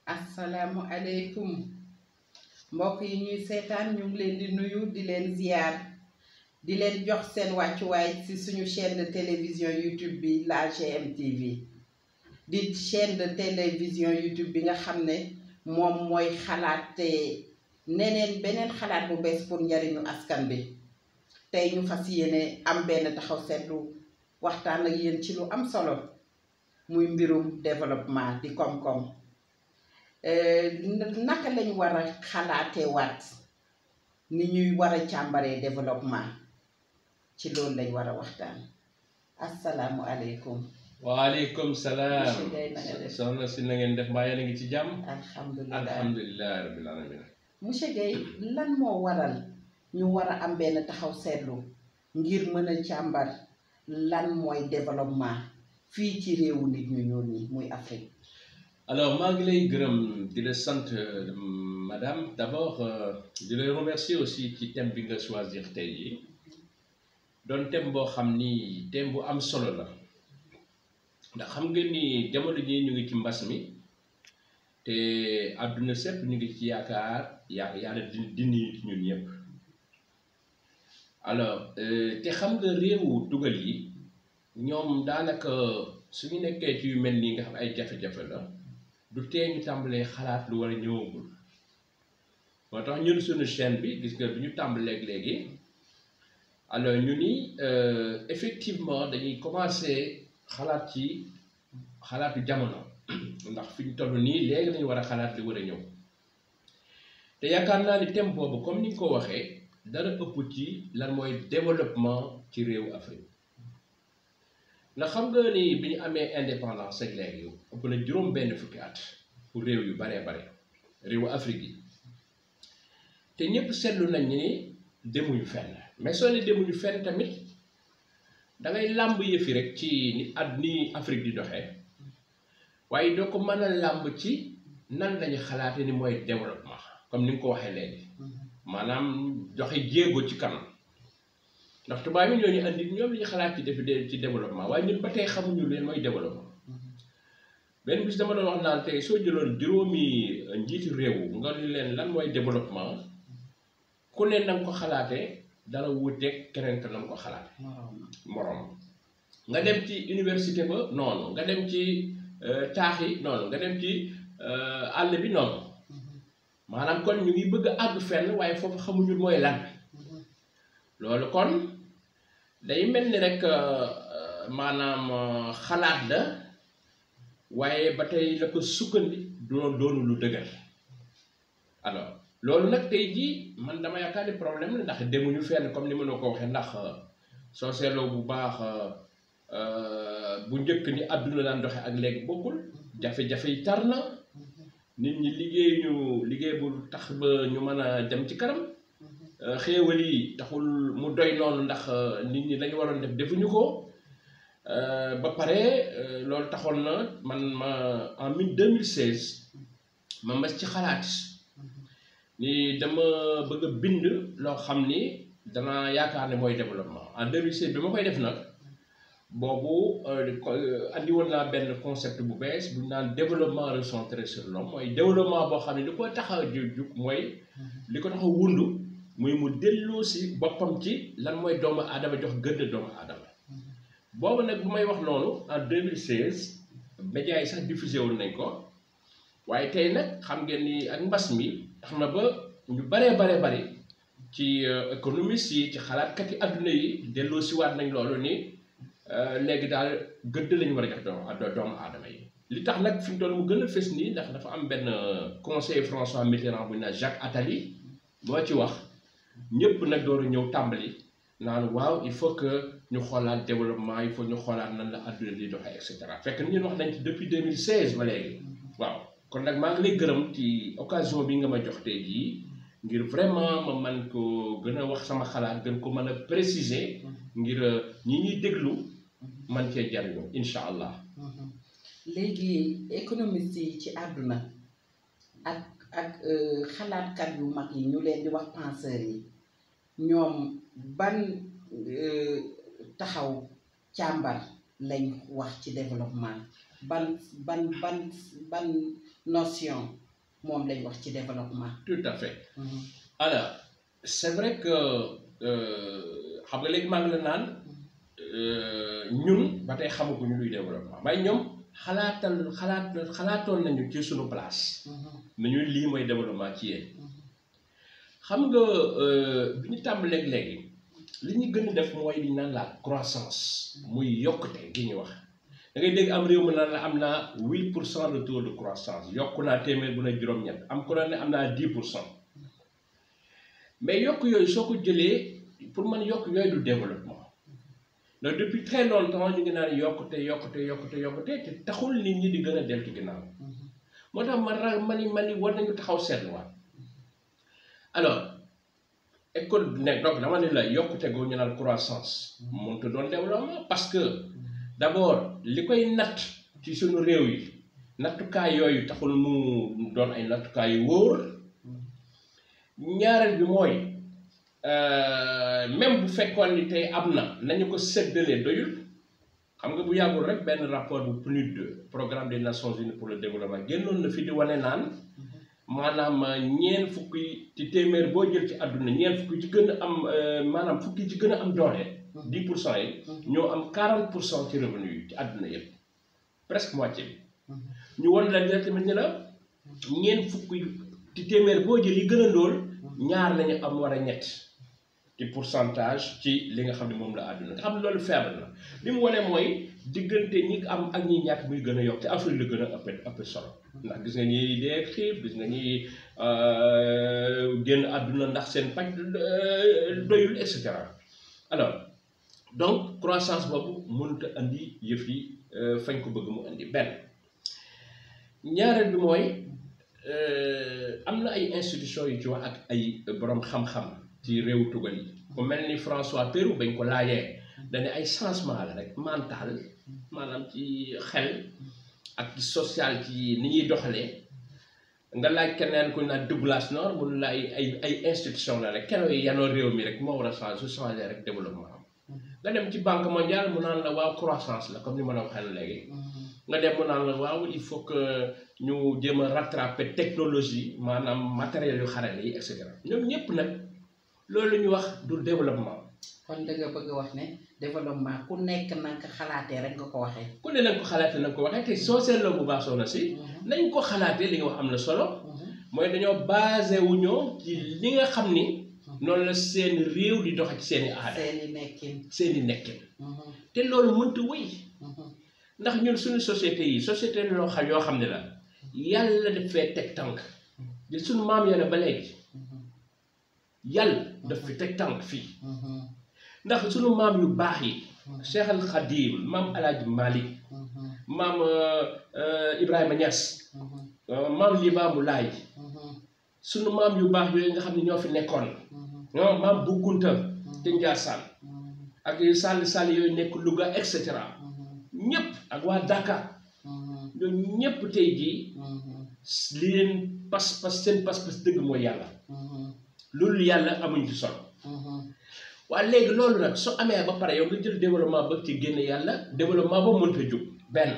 Assalamu alaikum mbokk yi ñuy seetaan ñu ngi leen di nuyu di leen ziar di leen jox seen wàccuwaay ci suñu chaîne de télévision YouTube bi la GMTV di chaîne de télévision YouTube bi nga xam ne moom mooy xalaate beneen xalaat bu bees pour njariñu askan bi tey ñu fas yéene am benn taxaw seetlu waxtaan ak yéen ci lu am solo muy mbirum développement di koom-koom naka lañ war a xalaatee waat ni ñuy war a càmbaree développement ci loolu lañ war a waxtaan. Assalaamu aleykum. waaleykum salaam. monsieur Guèye na nga def. soxna si na ngeen def mbaa yéen a ngi ci jàmm. alhamdulilah alhamdulilah rabbil alamin. monsieur Guèye lan moo waral ñu war a am benn taxaw seetlu ngir mën a càmbar lan mooy développement fii ci réewu nit ñu ñuul ñi muy Afrique. alors maa ngi lay gërëm di la sant madame d'abord di lay remercier aussi ci thème bi nga choisir tey yi doon thème boo xam ni thème bu am solo la ndax xam ngeen ni jamono ji ñu ngi ci mbas mi te àdduna sépp ñu ngi ci yaakaar yàlla dindi ñun ñëpp alors te xam nga réewu tugal yi ñoom daanaka suñu nekkee ci yu mel nii nga xam ay jafe-jafe la du tee ñu tàmbalee xalaat lu war a ñëwagul moo tax ñun suñu chaîne bi gis nga bi ñu tàmbalee léegi alors ñu ni effectivement dañuy commencer xalaat ci xalaatu jamono ndax fi ñu toll nii léegi lañu war a xalaat li war a ñëw te yaakaar naa ni thème boobu comme ni nga ko waxee dara ëpp ci lan mooy développement ci réewu Afrique ndax xam nga ni bi ñu amee indépendance ak léegi ëpp na juróom benn fukki at pour réew yu baree bare réewu Afrique yi te ñëpp seetlu nañ ni demuñu fenn mais soo ne demuñu fenn tamit da ngay làmb yëfi rek ci ni Afrique di doxee waaye doo ko mën a làmb ci nan lañu xalaate ni mooy développement comme ni nga ko waxee léegi maanaam joxe jéego ci kanam ndax tubaab yi ñooñu andi ñoom li ñu xalaat ci développement waaye ñun ba tey xamuñu leen mooy développement benn bis dama doon wax naan tey soo jëloon juróomi njiiti réew nga leen lan mooy développement ku ne na nga ko xalaatee dara wuuteeg keneen ka na nga ko xalaate moroom nga dem ci université ba noonu nga dem ci taax yi noonu nga dem ci àll bi noonu maanaam kon ñu ngi bëgg a àgg fenn waaye foofu xamuñu mooy lan loolu kon day mel ni rek maanaam xalaat la waaye ba tey la ko sukkandi doonu lu dëgër alors loolu nag tey jii man dama yaakaar ni problème la ndax demuñu fenn comme ni ma ko waxee ndax soo seetloo bu baax bu njëkk ni àdduna daan doxe ak léegi bokkul jafe-jafe yi tar na nit ñi liggéey bu tax ba ñu mën a dem ci kanam xéewal yi taxul mu doy noonu ndax nit ñi lañu waroon def defuñu ko ba pare loolu taxoon na man ma en 2016 ma mas ci xalaat ni dama bëgg a bind loo xam ni dana yaakaar ne mooy développement en 2016 bi ma koy def nag boobu andi woon naa benn concept bu bees bu ñu naan développement recentré sur l'homme mooy développement boo xam ne li ko tax a jug mooy li ko tax a wundu muy mu delloo si boppam ci lan mooy doomu aadama jox gëdd doomu aadama boobu nag bu may wax noonu en 2016 médias yi sax diffusé woon nañ ko waaye tey nag xam ngeen ni ak mbas mi tax na ba ñu bari ci économistes yi ci xalaatkat yi adduna yi delloo si waat nañ loolu ni léegi daal gëdd lañu war a jox doomu aadama yi li tax nag fi mu toll mu gën a fës nii ndax dafa am benn conseiller François Mitterrand bu ñu naan Jacques Attali moo ci wax ñëpp nag door a ñëw tàmbali naan waaw il faut que ñu xoolaat développement il faut ñu xoolaat nan la adduna di doxee et cetera fekk ñun wax nañ ci depuis 2016 ba léegi waaw kon nag maa ngi lay gërëm ci occasion bi nga ma jox tey jii ngir vraiment ma man ko gën a wax sama xalaat gën ko mën a préciser ngir ñi ñuy déglu man cee jariñoo incha allah. léegi économiste yi ci àdduna ak xalaatkat yu mag yi ñu leen di wax penseurs yi ñoom ban taxaw càmbar lañ wax ci développement ban notion moom lañ wax ci développement. tout à fait. alors c'est vrai que xam nga léegi maa ngi la naan ñun ba tey xamaguñu luy développement waaye ñoom xalaatoon nañu ci suñu place. nañu lii mooy développement ci yéen. xam nga bi ñu tàmbalee léegi li ñu gën a def mooy li ñu naan la croissance muy yokkute gi ñu wax da ngay dégg am réew mi naan la am naa 8% de taux de croissance yokku naa téeméer bu ne juróom-ñett am ko ne am naa 10%. mais yokk yooyu soo ko jëlee pour man yokk yooyu du développement donc depuis très longtemps ñu ngi naan yokkute te taxul nit ñi di gën a deltu ginnaaw moo tax ma ni war nañu taxaw seetluwaat alors école nekk donc dama ne la yokkute goo ñu naan croissance mënut a doon développement parce que d'abord li koy natt ci suñu réew yi nattukaay yooyu taxul mu doon ay nattukaay yu wóor ñaareel bi mooy même bu fekkoon ni tey am na nañu ko séddalee doyul xam nga bu yàggul rek benn rapport bu PNUD programme des Nations Unies pour le développement génnoon na fi di wane naan maanaam ñeent fukki ci téeméer boo jël ci àdduna ñeent fukki ci gën a am maanaam fukki ci gën a am doole 10% yi ñoo am 40% ci revenu yi ci àdduna yëpp presque moitié bi ñu won la tamit ni la ñeent fukki ci téeméer boo jël yi gën a ndóol ñaar lañu am war a ñett ci pourcentage ci li nga xam ne moom la àdduna nga xam ne loolu faible na li mu wane mooy diggante ñi am ak ñi ñàkk muy gën a yokk te Afrique la gën a ëpp solo ndax gis nga ñi dee xiif gis nga ñi génn àdduna ndax seen paj doyul et cetera alors donc croissance boobu mënut a andi yëf yi fañ ko bëgg mu andi benn ñaareel bi mooy am na ay institutions yu ci wax ak ay borom xam-xam ci réew tugal yi ku mel ni François Pérou bañ ko laajee dañu ay changement la rek mental maanaam ci xel ak ci social ci ni ñuy doxalee nga laaj keneen ku naan Douglas North mun la ay institution la rek kenn yi yanoo réew mi rek moo war a changer su changer rek développement am nga dem ci banque mondiale mu naan la waaw croissance la comme ni ma la waxee léegi nga dem mu naan la waaw il faut que ñu jéem a rattraper technologie maanaam matériel yu xarale yi et cetera ñoom ñëpp nag loolu ñu wax du développement. kon da nga bëgg wax ne développement ku nekk na nga ko xalaatee rek nga ko waxee. ku ne na nga ko xalaatee na nga ko waxee te soo seetloo bu baax soxna si. nañ ko xalaatee li nga wax am na solo. mooy dañoo basé wu ñoo ci li nga xam ni. noonu la seen réew di doxe ci seen i aada. seen i nekkin. te loolu mënta wéy. ndax ñun suñu société yi société loo xam yoo xam ne la yàlla daf fee teg tànk di suñu maam yàlla ba léegi yàlla daf fi teg tànk fii ndax suñu maam yu baax yi Cheikh Al Khadim maam Alaaji Malick maam Ibrahima Niass maam Limaamu Laay suñu maam yu baax yooyu nga xam ne ñoo fi nekkoon maam Bu Kunta te Njaasaan ak sàll yooyu nekk Louga et cetera ñëpp ak waa Dakar ñooñu ñëpp tey jii li leen pas-pas seen pas-pas dëgg mooy yàlla loolu yàlla amuñ ci solo waaye léegi loolu nag soo amee ba pare yow nga jël développement bëgg ci génne yàlla développement ba mënta jóg benn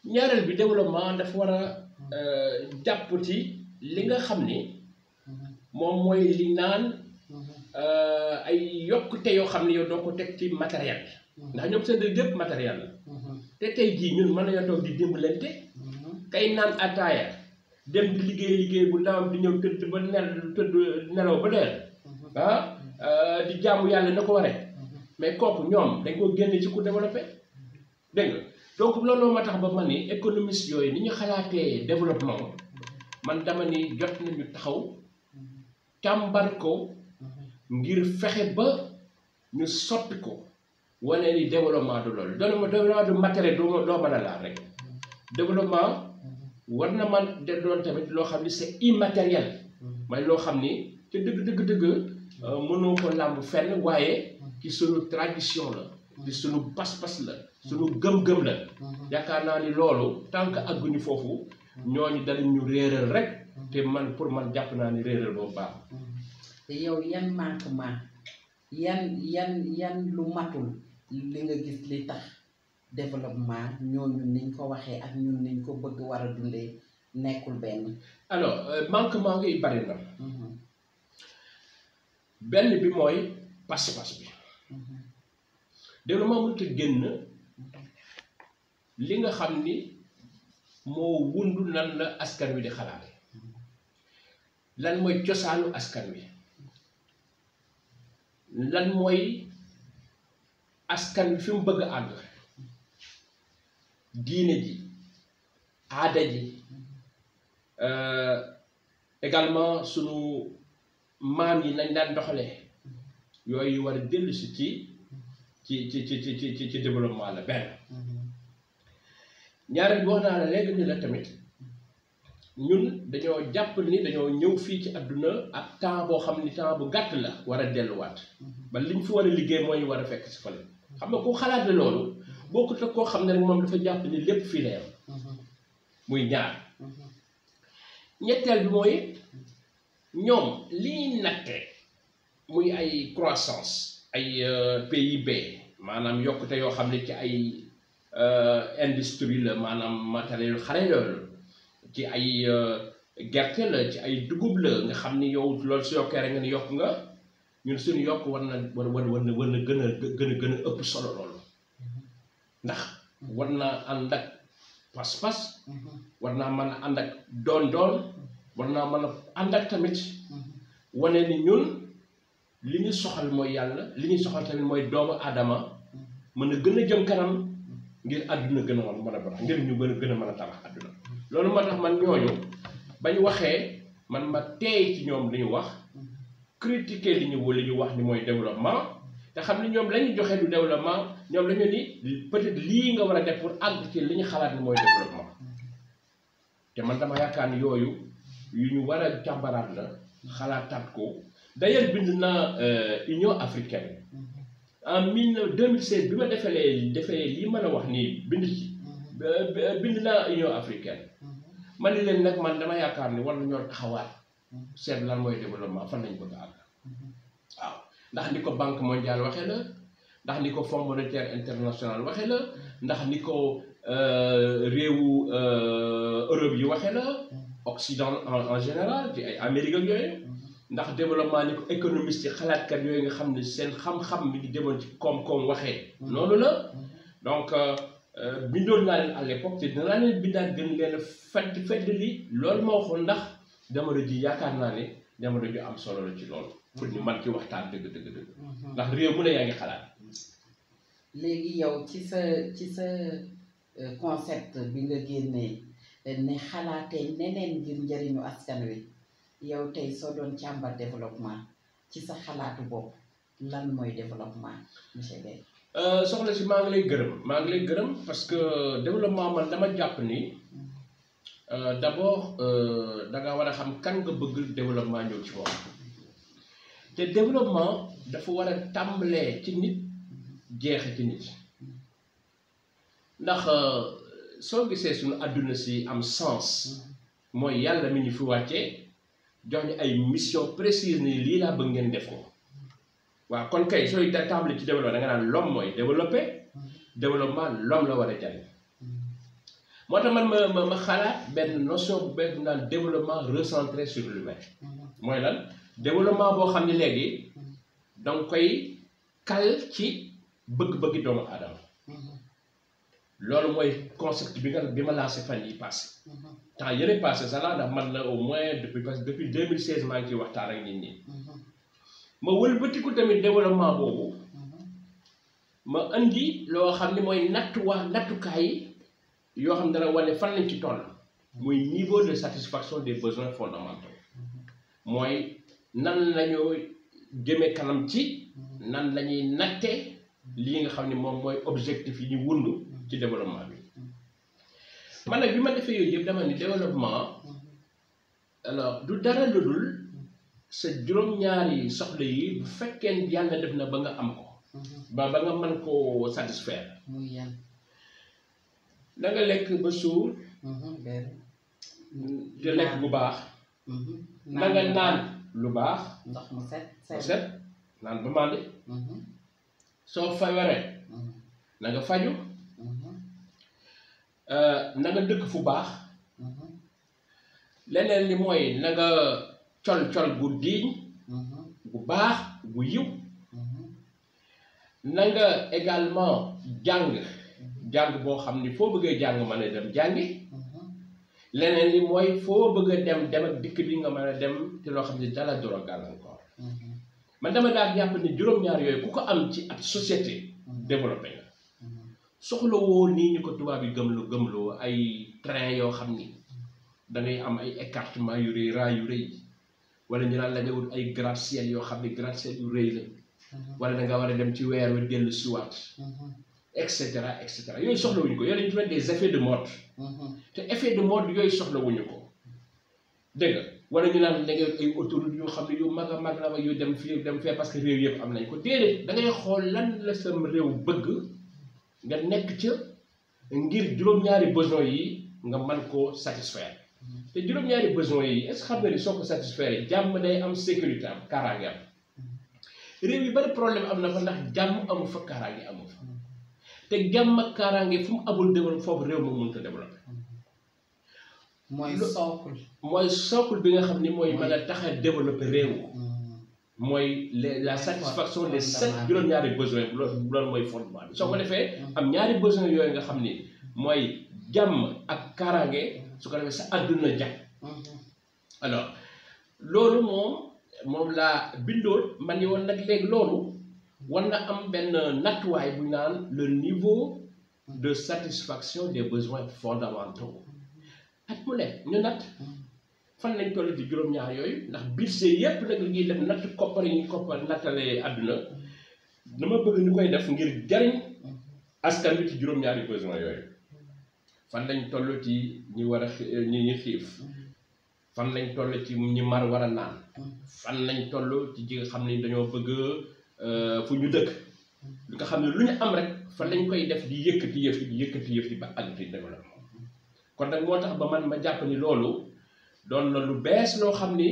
ñaareel bi développement dafa war a jàpp ci li nga xam ni moom mooy li naan ay yokkute yoo xam ne yow doo ko teg ci matériel ndax ñoom seen dëgg yëpp matériel la te tey jii ñun mën nañoo toog di dimbalante kay naan ataaya dem di liggéey bu ndawam di ñëw tëdd ba nelaw ba deel di jaamu yàlla na ko waree mais kooku ñoom dañ ko génne ci ku développé dégg nga donc loolu ma tax ba man ni économiste yooyu ni ñu xalaatee développement man dama ni jot nañu taxaw càmbar ko ngir fexe ba ñu soppi ko wane ni développement du loolu développement du matériel doo mën a laal rek développement war na man de doon tamit loo xam ni c'est immatériel mooy loo xam ni te dëgg mënoo ko làmb fenn waaye ci sunu tradition la ci sunu pas-pas la sunu gëm-gëm la yaakaar naa ni loolu tant que àgguñu foofu ñooñu danañ ñu réeral rek te man pour man jàpp naa ni réeral boobu baax te yow yan manquement yan lu matul li nga gis li tax développement ñooñu niñ ko waxee ak ñun niñ ko bëgg war a dundee nekkul benn. alors manquement ngi bari na. benn bi mooy pas-pas bi. développement mënut a génn li nga xam ni moo wundu lan la askan wi di xalaat lan mooy cosaanu askan wi lan mooy askan wi fi mu bëgg a àgg diine ji aada ji également sunu maam yi nañ daan doxalee yooyu war a dellu si ci développement la benn. ñaareel bi wax naa la léegi ni la tamit ñun dañoo jàpp ni dañoo ñëw fii ci àdduna ak temps boo xam ni temps bu gàtt la war a delluwaat ba liñ fi war a liggéey mooy ñu war a fekk si fële xam nga ku xalaat ne loolu bokkut ak koo xam ne rek moom dafa jàpp ni lépp fii la yam muy ñaar. ñetteel bi mooy ñoom liy natte muy ay croissance ay PIB maanaam yokkute yoo xam ne ci ay industrie la maanaam matériel xare loolu ci ay gerte la ci ay dugub la nga xam ni yow loolu su yokkee rek nga ni yokk nga ñun suñu yokk war na gën a ëpp solo loolu ndax war naa ànd ak pas-pas war naa mën a ànd ak doon war naa mën a ànd ak tamit wane ni ñun li ñu soxal mooy yàlla li ñu soxal tamit mooy doomu aadama mën a gën a jëm kanam ngir àdduna gën a mën a baax ngir ñu gën a mën a tabax àdduna loolu moo tax man ñooñu bañ waxee man ma teey ci ñoom li ñu wax critiquer li ñu wax ni mooy développement te xam ni ñoom la ñu joxe du développement ñoom la ñu ni peut-être lii nga war a def pour àgg ci li ñu xalaat ni mooy développement te man dama yaakaar ni yooyu yu ñu war a jàmbaraat la xalaataat ko d'ailleurs bind naa Union africaine en 2016 bi ma defee lii mën a wax nii bind naa Union africaine ma ni leen nag man dama yaakaar ni war nañoo taxawaat seet lan mooy développement fan lañ bëgg a àgg waaw ndax ni ko banque mondiale waxee la ndax ni ko fonds monétaire international waxee la ndax ni ko réewu Europe yi waxee la Occident en général ci ay Amérique ak yooyu ndax développement ni ko économiste yi xalaatkat yooyu nga xam ne seen xam-xam mi ngi demoon ci koom-koom waxee noonu la donc bindoon naa leen à l'époque te dinaa leen bindaat gën leen fedd li loolu ma waxoon ndax jamono ji yaakaar naa ne jamono ju am solo la ci loolu pour ñu mën ci waxtaan dëgg ndax réew mu ne yaa ngi xalaat. léegi yow ci sa concept bi nga génnee ne xalaatee neneen ngir njëriñu askan wi yow tey soo doon càmbar développement ci sa xalaatu bopp lan mooy développement monsieur Beye. soxna si maa ngi lay gërëm parce que développement man dama jàpp ni d'abord da nga war a xam kan nga bëgg développement ñëw ci moom te développement dafa war a tàmbalee ci nit jeexe ci nit ndax soo gisee suñu àdduna si am sens mooy yàlla mi ñu fi wàccee jox ñu ay mission précise ni lii laa bëgg ngeen def ko waaw kon kay sooy tàmbali ci développement da nga naan l'homme mooy développé développement l'homme la war a jariñ moo tax man ma xalaat benn notion bu bees bu naan développement recentré sur l'humain mooy lan développement boo xam ne léegi danga koy kal ci bëgg-bëggi doomu aadama loolu mooy concept bi ma lancé fan yi passé temps yële passé sax ndax man na au moins depuis 2016 maa ngi ciy waxtaan ak nit ñi ma wëlbatiku tamit développement boobu ma indi loo xam ne mooy nattukaay yoo xam ne dana wane fan lañ ci toll muy niveau de satisfaction des besoins fondamentaux mooy nan lañoo jëme kanam ci nan la ñuy natte lii nga xam ne moom mooy objectif yi ñu wund ci développement bi man nag bi ma defee yooyu yëpp dama ni développement alors du dara lu dul sa juróom-ñaari soxla yi bu fekkee yàlla def na ba nga am ko ba nga mën koo satisfaire da nga lekk ba suur te lekk bu baax na nga naan lu baax ndox mu set naan ba màndi soo feebaree na nga faju na nga dëkk fu baax leneen li mooy na nga col gu diiñ gu baax gu yiw na nga également jàng boo xam ni foo bëggee jàng mën a dem jàngi leneen li mooy foo bëgg a dem ak dikk bi nga mën a dem te loo xam ne dala doro gàllankoor man dama daal jàpp ni juróom-ñaar yooyu ku ko am ci ab société développé nga soxla woo nii ñu ko tubaab yi gëmloo ay train yoo xam ni da ngay am ay écartement yu rëy raay yu rëy wala ñu naan la nga wut ay gratte-ciel yoo xam ne gratte-ciel yu rëy la wala da nga war a dem ci weer wi dellu siwaat et cetera yooyu soxlawuñu ko yooyu lañu tuddee des effets de mode te effet de mode yooyu soxlawuñu ko dégg nga wala ñu naan da ngay ay autoroute yoo xam ne yu mag a mag la yu dem fii dem fee parce que réew yëpp am nañ ko déedéet da ngay xool lan la sam réew bëgg nga nekk ca ngir juróom-ñaari besoin yi nga mën koo satisfaire te juróom-ñaari besoin yi est-ce que xam nga ni soo ko satisfaire jàmm day am sécurité am kaaraange am réew yi bari problème am na fa ndax jàmm amu fa kaaraange amu fa te jàmm ak kaaraange fu mu abul développé foofu réew moom mënut a développé mooy socle bi nga xam ni mooy mën a tax a développé réew mooy la satisfaction des 7 juróom-ñaari besoins loolu mooy fondement bi soo ko defee am ñaari besoins yooyu nga xam ni mooy jàmm ak kaaraange su ko defee sa àdduna jag alors loolu moom laa bindoon man ni woon nag léegi loolu war na am benn nattuwaay bu ñu naan le niveau de satisfaction des besoins fondamentaux at mu ne ñu natt fan lañ toll ci juróom-ñaar yooyu ndax budget yépp nag li ñuy def natt koppar yi ñu koppar nattalee àdduna dama bëgg ñu koy def ngir jariñ askan bi ci juróom-ñaari besoin yooyu fan lañ toll ci ñi war a ñi xiif fan lañ toll ci ñi mar war a naan fan lañ toll ci ji nga xam ni dañoo bëgg fu ñu dëkk li nga xam ne lu ñu am rek fan lañ koy def di yëkkati yëf yi ba àgg ci développement kon nag moo tax ba man ma jàpp ni loolu doon na lu bees loo xam ni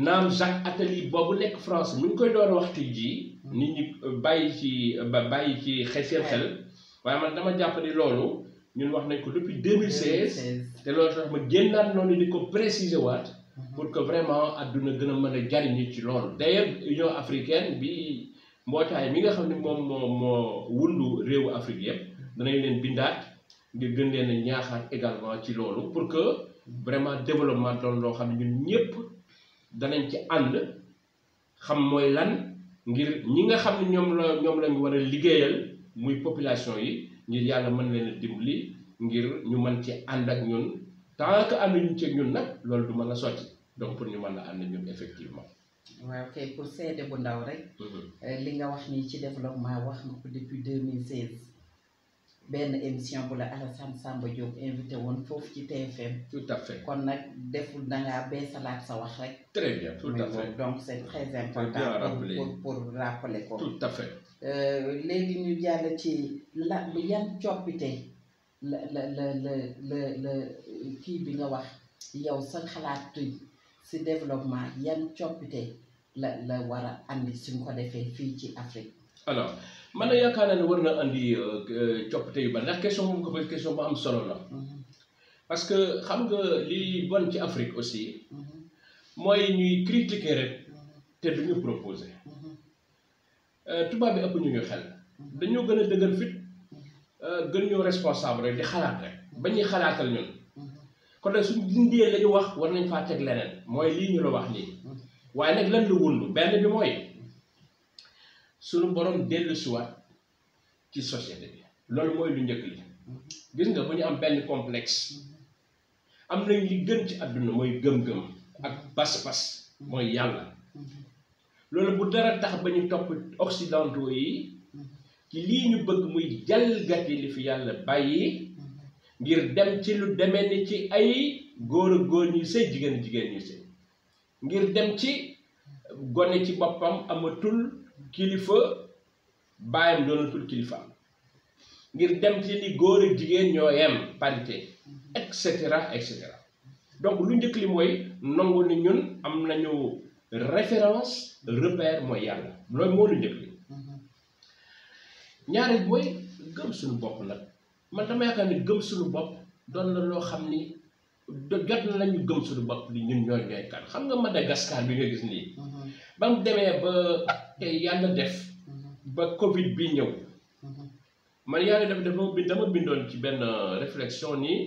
naam Jacques Attali boobu nekk France mi ngi koy door a waxtu ji nit ñi bàyyi ci seen xel waaye man dama jàpp ni loolu ñun wax nañ ko depuis 2016 te loolu tax ma génnaat noonu di ko préciser waat pour que vraiment àdduna gën a mën a jariñu ci loolu d'ailleurs Union africaine bi mbootaay mi nga xam ne moom moo wundu réewu Afrique yëpp danañ leen bindaat ngir gën leen a ñaaxaat également ci loolu pour que vraiment développement doon loo xam ne ñun ñëpp danañ ci ànd xam mooy lan ngir ñi nga xam ne ñoom lañu war a liggéeyal muy population yi ngir yàlla mën leen a dimbali ngir ñu mën ci ànd ak ñun tant que ànduñu ci ñun nag loolu du mën a sotti donc pour ñu mën a ànd ñun effectivement. waaw kay pour seede bu ndaw rek. li nga wax nii ci développement wax nga ko depuis 2016. benn émission bu la Alassane Samba Diop invité woon foofu ci TFM. tout à fait kon nag deful dangaa beesalaat sa wax rek. très bien tout à fait donc c'est très important pour rappeler ko. tout à fait. léegi ñu jàll ci yan coppite la kii bi nga wax yow sa xalaat si développement yan coppite la war a andi suñ ko defee fii ci Afrique. alors man yaakaar naa ne war na andi coppite yu bari ndax question moom ko bëgg question bu am solo la parce que xam nga li bon ci Afrique aussi mooy ñuy critiquer rek te duñu proposer tubaab bi ëpp ñu xel dañoo gën a dëgër fit gën ñoo responsable rek di xalaat rek ba ñuy xalaatal ñun kon nag suñ dindee la ñu wax war nañ faa teg leneen mooy lii ñu la wax nii waaye nag lan la wundu benn bi mooy suñu borom dellu siwaat ci société bi loolu mooy lu njëkk li gis nga bu ñu am benn complexe am nañ li gën ci àdduna mooy gëm-gëm ak pas-pas mooy yàlla loolu bu dara tax ba ñu topp occidentaux yi ci lii ñu bëgg muy jalgati li fi yàlla bàyyi ngir dem ci lu demee ni ci ay góor a góor ñuy sëy jigéen ñuy sëy ngir dem ci gone ci boppam amatul kilifa baayam doonatul kilifaam ngir dem ci li góor ak jigéen ñoo yem parité et cetera donc lu njëkk li mooy nangu ni ñun am nañu référence repère mooy yàlla loolu moo lu njëkk li ñaareel mooy gëm suñu bopp nag man dama yaakaar ni gëm suñu bopp doon na loo xam ni jot na lañu gëm suñu bopp li ñun ñooy kan xam nga Madagascar bi nga gis nii ba mu demee ba tey yàlla def ba Covid bi ñëw man yàlla dama bindoon ci benn réflexion nii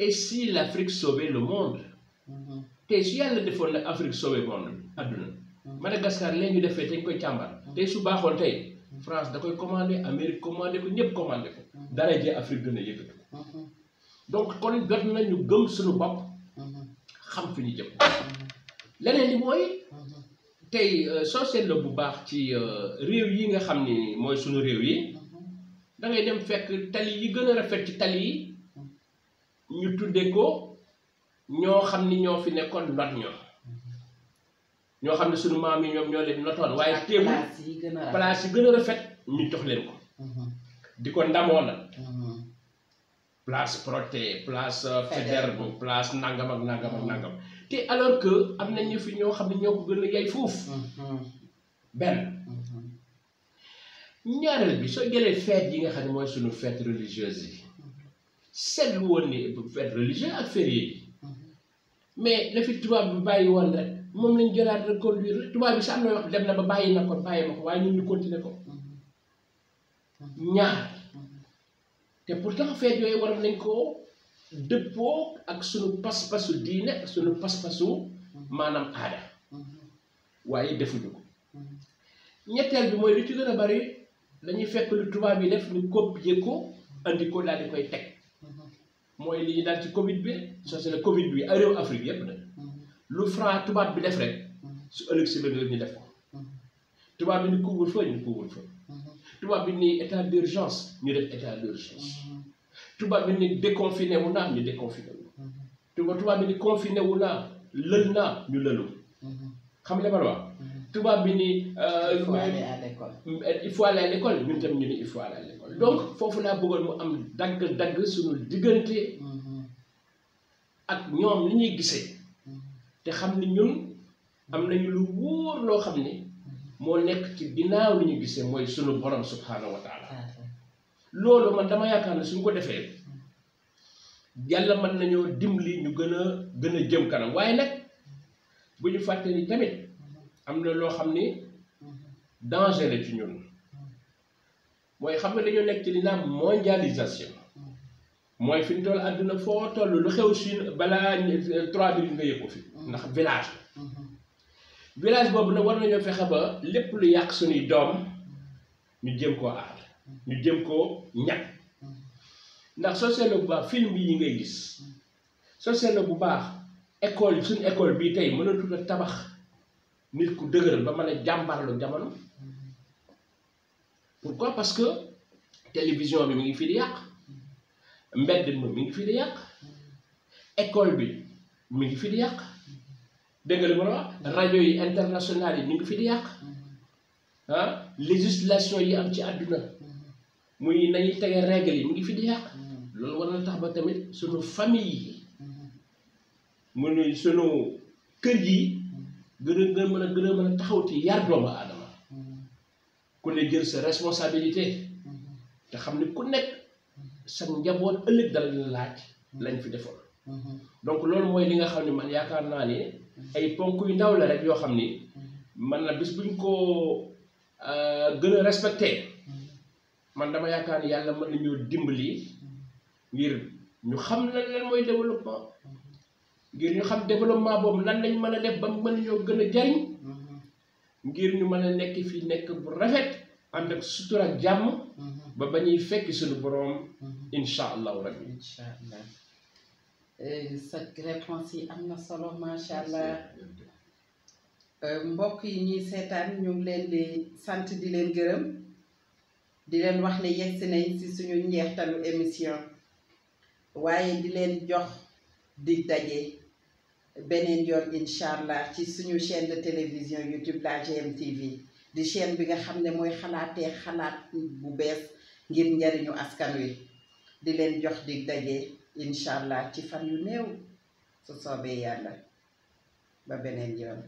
et si l'Afrique sauvait le monde tey su yàlla defoon nag Afrique sauver monde adduna Madagascar léegi ñu defee te ñu koy càmbar tey su baaxoon tey France da koy commandé Amérique commandé ko ñëpp commandé ko dara jee Afrique gën a yëkkatu donc kon jot nañu gëm suñu bopp xam fi ñu jëm leneen li mooy tey soo seetloo bu baax ci réew yi nga xam ni mooy suñu réew yi da ngay dem fekk tali yi gën a rafet ci tali yi ñu tuddee ko ñoo xam ni ñoo fi nekkoon not ñoo xam ne suñu maam yi ñoom ñoo leen notoon waaye teewul place yi gën a rafet ñu jox leen ko di ko ndamoo nag place Protet place Faidherbe place nangam ak nangam ak nangam te alors que am na ñu fi ñoo xam ne ñoo ko gën a yay foofu benn ñaareel bi soo jëlee fête yi nga xam ne mooy suñu fête religieuse yi seetlu woon ni fête religieuse ak férié yi mais la fi tubaab bi bàyyi woon rek moom lañ jëlaat reconduire tubaab bi sax am na wax dem na ba bàyyi na ko bàyyi ma ko waaye ñun ñu continuer ko ñaar te pourtant fête yooyu war nañ ko dëppoo ak suñu pas-pasu diine ak suñu pas-pasu maanaam aada waaye defuñu ko ñetteel bi mooy lu ci gën a bari dañuy fekk lu tubaab yi def ñu copier ko andi ko daal di koy teg mooy li ñu daal ci Covid bi soo seetlee Covid bi ay réew Afrique yépp nag lu franc tubaab bi def rek su ëllëg si bëgg ñu def ko tubaab bi ni couvre-feu ñu couvre-feu tubaab bi ni état d'urgence ñu def état d'urgence tubaab bi ni déconfiné wu naa ñu déconfiné wu tubaab bi ni confiné wu naa lël naa ñu lëlu xam nga ma la wax tubaab bi ni il faut aller à l'école ñun tam ñu ni il faut aller à l'école donc foofu laa bëggoon mu am dagg suñu diggante ak ñoom li ñuy gisee te xam ni ñun am nañu lu wóor loo xam ni moo nekk ci ginnaaw li ñu gisee mooy sunu borom subhanahu wa taala loolu man dama yaakaar ne suñ ko defee yàlla mën nañoo dimbali ñu gën a jëm kanam waaye nag bu ñu fàtte ni tamit am na loo xam ni danger la ci ñun mooy xam nga dañoo nekk ci li naan mondialisation mooy fi ñu toll àdduna foo toll lu xew Chine balaa 3 minutes nga yëg ko fi ndax village boobu nag war nañoo fexe ba lépp lu yàq suñuy doom ñu jëm koo aar ñu jëm koo ñàkk ndax soo seetloo bu baax film yi ngay gis soo seetloo bu baax école suñu école bii tey mënatul a tabax nit ku dëgëral ba mën a jàmbarlu jamono pourquoi parce que télévision bi mi ngi fi di yàq mbedd mi ngi fi di yàq école bi mi ngi fi di yàq dégg nga li ma la wax rajo yi international yi ñu ngi fi di yàq législation yi am ci àdduna muy nañuy tege règle yi mu ngi fi di yàq loolu war na tax ba tamit sunu famille yi mu ne sunu kër yi gën a mën a taxaw ci yar doomu aadama ku ne jël sa responsabilité te xam ne ku nekk sa njaboot ëllëg dala la laaj lañ fi defoon donc loolu mooy li nga xam ne man yaakaar naa ne ay ponk yu ndaw la rek yoo xam ni man na bis buñ ko gën a respecté man dama yaakaar ni yàlla mën nañoo dimbali ngir ñu xam lan mooy développement ngir ñu xam développement boobu lan lañ mën a def ba mën ñoo gën a jariñ ngir ñu mën a nekk fii nekk bu rafet ànd ak sutura ak jàmm ba ba ñuy fekk suñu boroom insha allahu rabbi. incha allah sa réponse yi am na solo macha allah mbokk yi ñuy seetaan ñu ngi leen di sant di leen gërëm di leen wax ne yegsi nañ ci suñu njeextalu émission waaye di leen jox dig daje beneen yoon incha allah ci suñu chaîne de télévision YouTube la GMTV di chaîne bi nga xam ne mooy xalaatee xalaat bu bees ngir njariñu askan wi di leen jox dig daje incha allah ci fan yu néew su soobee yàlla ba beneen yoon.